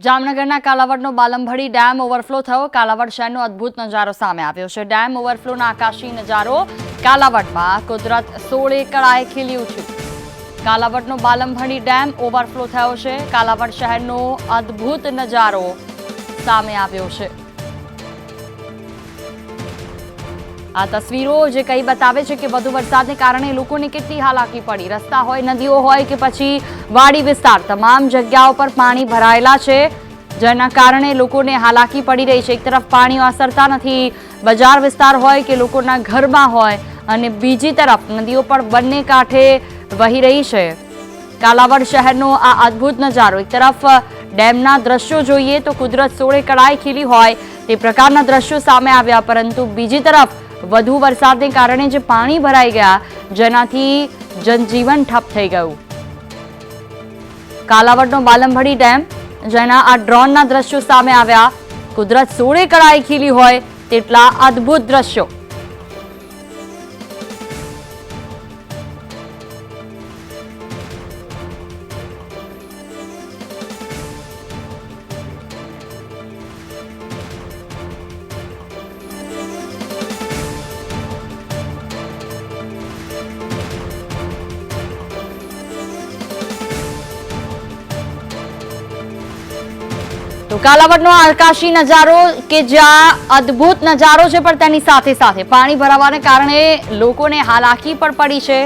જામનગરના કાલાવડનો બાલમભડી dam overflow થયો। કાલાવડ શહેરનો અદ્ભુત નજારો સામે આવ્યો છે। ડેમ ઓવરફ્લોના આકાશી નજારો કાલાવડમાં કુદરત 16 કળાએ ખીલી ઉઠ્યું। કાલાવડનો બાલમભડી ડેમ ઓવરફ્લો થયો છે। કાલાવડ શહેરનો અદ્ભુત નજારો સામે આવ્યો છે। આ તસવીરો જે કઈ બતાવે છે કે વધુ વરસાદને કારણે લોકોને કેટલી હાલાકી પડી। રસ્તા હોય, નદીઓ હોય કે પછી વાડી વિસ્તાર, તમામ જગ્યાઓ પર પાણી ભરાયેલા છે, જેના કારણે લોકોને હાલાકી પડી રહી છે। એક તરફ પાણી ઓસરતા નથી, બજાર વિસ્તાર હોય કે લોકોના ઘરમાં હોય, અને બીજી તરફ નદીઓ પણ બંને કાંઠે વહી રહી છે। કાલાવડ શહેરનો આ અદ્ભુત નજારો, એક તરફ ડેમના દ્રશ્યો જોઈએ તો કુદરત 16 કળાએ ખીલી હોય તે પ્રકારના દ્રશ્યો સામે આવ્યા, પરંતુ બીજી તરફ વધુ વરસાદને કારણે જે પાણી ભરાઈ ગયા, જેનાથી જનજીવન ઠપ થઈ ગયું। કાલાવડનો બાલમભડી ડેમ, જેના આ ડ્રોનના દ્રશ્યો સામે આવ્યા, કુદરત 16 કળાએ ખીલી હોય તેટલા અદ્ભુત દ્રશ્યો। તો કાલાવડનો આકાશી નજારો કે જ્યાં અદ્ભુત નજારો છે, પણ તેની સાથે સાથે પાણી ભરાવાને કારણે લોકોને હાલાકી પણ પડી છે।